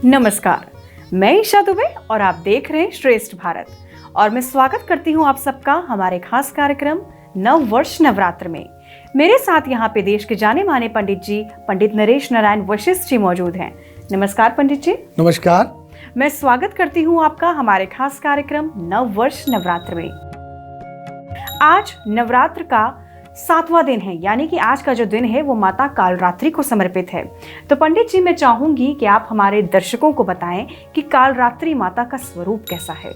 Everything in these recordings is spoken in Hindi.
नमस्कार, मैं ईशा दुबे और आप देख रहे हैं श्रेष्ठ भारत। और मैं स्वागत करती हूं आप सबका हमारे खास कार्यक्रम नव वर्ष नवरात्र में। मेरे साथ यहाँ पे देश के जाने माने पंडित जी पंडित नरेश नारायण वशिष्ठ जी मौजूद हैं। नमस्कार पंडित जी। नमस्कार। मैं स्वागत करती हूँ आपका हमारे खास कार्यक्रम नव वर्ष नवरात्र में। आज नवरात्र का 7वां दिन है, यानी कि आज का जो दिन है वो माता कालरात्रि को समर्पित है। तो पंडित जी, मैं चाहूंगी कि आप हमारे दर्शकों को बताएं कि कालरात्रि माता का स्वरूप कैसा है।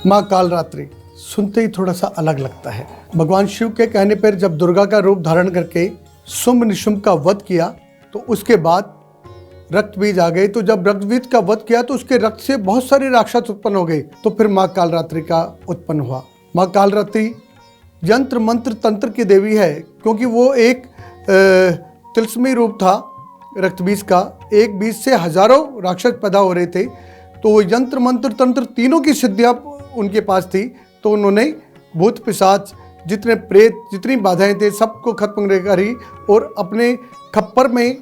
माँ कालरात्रि सुनते ही थोड़ा सा अलग लगता है। भगवान शिव के कहने पर जब दुर्गा का रूप धारण करके शुंभ निशुंभ का वध किया तो उसके बाद रक्त बीज आ गए। तो जब रक्त बीज का वध किया तो उसके रक्त से बहुत सारे राक्षस उत्पन्न हो गए। तो फिर माँ कालरात्रि का उत्पन्न हुआ। माँ कालरात्रि यंत्र मंत्र तंत्र की देवी है, क्योंकि वो एक तिलस्मी रूप था रक्त बीज का। एक बीज से हजारों राक्षस पैदा हो रहे थे, तो वो यंत्र मंत्र तंत्र तीनों की सिद्धियां उनके पास थी। तो उन्होंने भूत पिशाच, जितने प्रेत, जितनी बाधाएं थे, सबको खत्म करी और अपने खप्पर में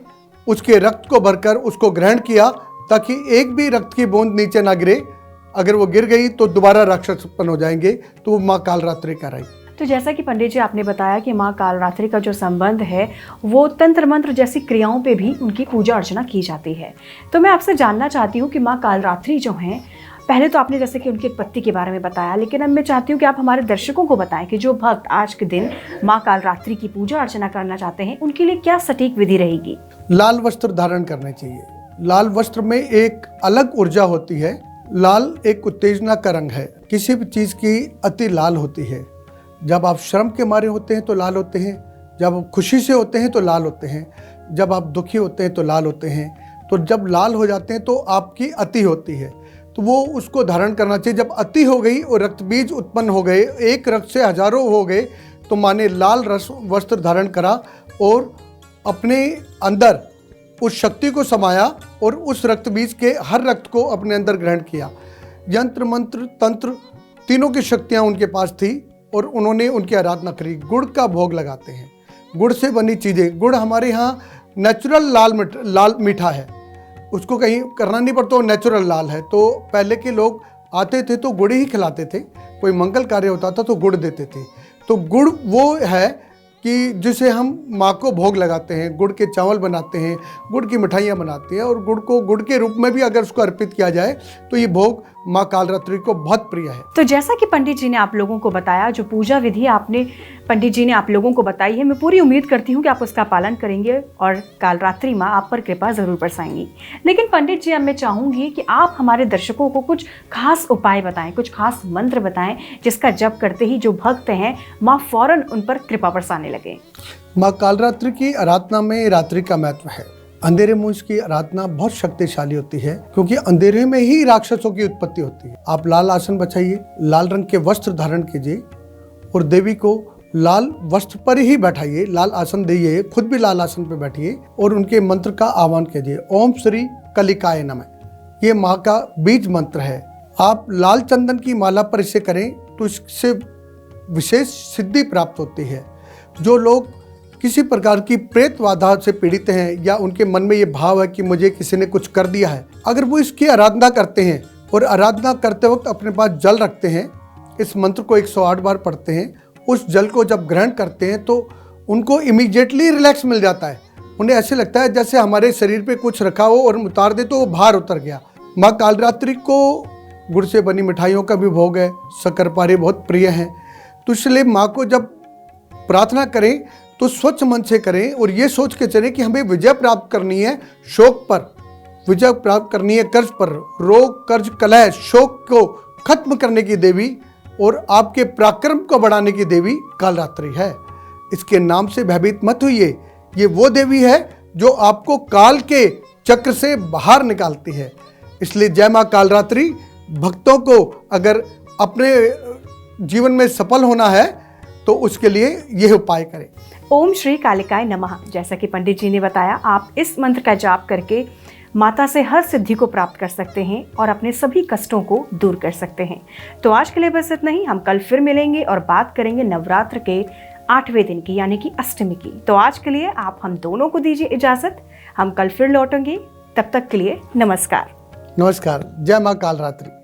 उसके रक्त को भरकर उसको ग्रहण किया, ताकि एक भी रक्त की बूंद नीचे ना गिरे। अगर वो गिर गई तो दोबारा राक्षस उत्पन्न हो जाएंगे। तो वो माँ कालरात्रि का रही। तो जैसा कि पंडित जी आपने बताया कि माँ कालरात्रि का जो संबंध है वो तंत्र मंत्र जैसी क्रियाओं पे भी उनकी पूजा अर्चना की जाती है। तो मैं आपसे जानना चाहती हूँ कि माँ कालरात्रि जो हैं, पहले तो आपने जैसे कि उनकी उत्पत्ति के बारे में बताया, लेकिन अब मैं चाहती हूँ कि आप हमारे दर्शकों को बताएं कि जो भक्त आज के दिन माँ कालरात्रि की पूजा अर्चना करना चाहते हैं उनके लिए क्या सटीक विधि रहेगी। लाल वस्त्र धारण करने चाहिए। लाल वस्त्र में एक अलग ऊर्जा होती है। लाल एक उत्तेजना का रंग है। किसी भी चीज की अति लाल होती है। जब आप शर्म के मारे होते हैं तो लाल होते हैं, जब आप खुशी से होते हैं तो लाल होते हैं, जब आप दुखी होते हैं तो लाल होते हैं। तो जब लाल हो जाते हैं तो आपकी अति होती है, तो वो उसको धारण करना चाहिए। जब अति हो गई और रक्त बीज उत्पन्न हो गए, एक रक्त से हजारों हो गए, तो माने लाल वस्त्र धारण करा और अपने अंदर उस शक्ति को समाया और उस रक्त बीज के हर रक्त को अपने अंदर ग्रहण किया। यंत्र मंत्र तंत्र तीनों की शक्तियाँ उनके पास थी और उन्होंने उनकी आराधना करी। गुड़ का भोग लगाते हैं, गुड़ से बनी चीज़ें। गुड़ हमारे यहाँ नेचुरल लाल मीठा है, उसको कहीं करना नहीं पड़ता, वो नेचुरल लाल है। तो पहले के लोग आते थे तो गुड़ ही खिलाते थे। कोई मंगल कार्य होता था तो गुड़ देते थे। तो गुड़ वो है कि जिसे हम माँ को भोग लगाते हैं। गुड़ के चावल बनाते हैं, गुड़ की मिठाइयाँ बनाते हैं, और गुड़ को गुड़ के रूप में भी अगर उसको अर्पित किया जाए तो ये भोग माँ कालरात्रि को बहुत प्रिय है। तो जैसा कि पंडित जी ने आप लोगों को बताया, जो पूजा विधि आपने पंडित जी ने आप लोगों को बताई है, मैं पूरी उम्मीद करती हूँ कि आप उसका पालन करेंगे और कालरात्रि माँ आप पर कृपा जरूर बरसाएंगी। लेकिन पंडित जी, अब मैं चाहूंगी कि आप हमारे दर्शकों को कुछ खास उपाय बताएं, कुछ खास मंत्र बताएं, जिसका जप करते ही जो भक्त हैं माँ फौरन उन पर कृपा बरसाने लगे। माँ कालरात्रि की आराधना में रात्रि का महत्व है। अंधेरे में उसकी आराधना बहुत शक्तिशाली होती है, क्योंकि अंधेरे में ही राक्षसों की उत्पत्ति होती है। आप लाल आसन बिछाइए, लाल रंग के वस्त्र धारण कीजिए और देवी को लाल वस्त्र पर ही बैठाइए, लाल आसन दीजिए, खुद भी लाल आसन पर बैठिए और उनके मंत्र का आह्वान कीजिए। ओम श्री कलिकाय नमः, ये माँ का बीज मंत्र है। आप लाल चंदन की माला पर इसे करें तो इससे विशेष सिद्धि प्राप्त होती है। जो लोग किसी प्रकार की प्रेत बाधा से पीड़ित हैं या उनके मन में ये भाव है कि मुझे किसी ने कुछ कर दिया है, अगर वो इसकी आराधना करते हैं और आराधना करते वक्त अपने पास जल रखते हैं, इस मंत्र को 108 बार पढ़ते हैं, उस जल को जब ग्रहण करते हैं तो उनको इमीडिएटली रिलैक्स मिल जाता है। उन्हें ऐसे लगता है जैसे हमारे शरीर पे कुछ रखा हो और उतार दे तो वो भार उतर गया। माँ कालरात्रि को गुड़ से बनी मिठाइयों का भी भोग है, शक्करपारे बहुत प्रिय हैं। तो इसलिए माँ को जब प्रार्थना करें तो स्वच्छ मन से करें और ये सोच के चलें कि हमें विजय प्राप्त करनी है शोक पर, विजय प्राप्त करनी है कर्ज पर। रोग कर्ज कलह शोक को खत्म करने की देवी और आपके पराक्रम को बढ़ाने की देवी कालरात्रि है। इसके नाम से भयभीत मत होइए। ये वो देवी है जो आपको काल के चक्र से बाहर निकालती है। इसलिए जय माँ कालरात्रि। भक्तों को अगर अपने जीवन में सफल होना है तो उसके लिए यह उपाय करें। ओम श्री कालिकाय नमः। जैसा कि पंडित जी ने बताया, आप इस मंत्र का जाप करके माता से हर सिद्धि को प्राप्त कर सकते हैं और अपने सभी कष्टों को दूर कर सकते हैं। तो आज के लिए बस इतना ही। हम कल फिर मिलेंगे और बात करेंगे नवरात्र के 8वें दिन की, यानी कि अष्टमी की। तो आज के लिए आप हम दोनों को दीजिए इजाजत। हम कल फिर लौटेंगे। तब तक के लिए नमस्कार। नमस्कार। जय माँ कालरात्रि।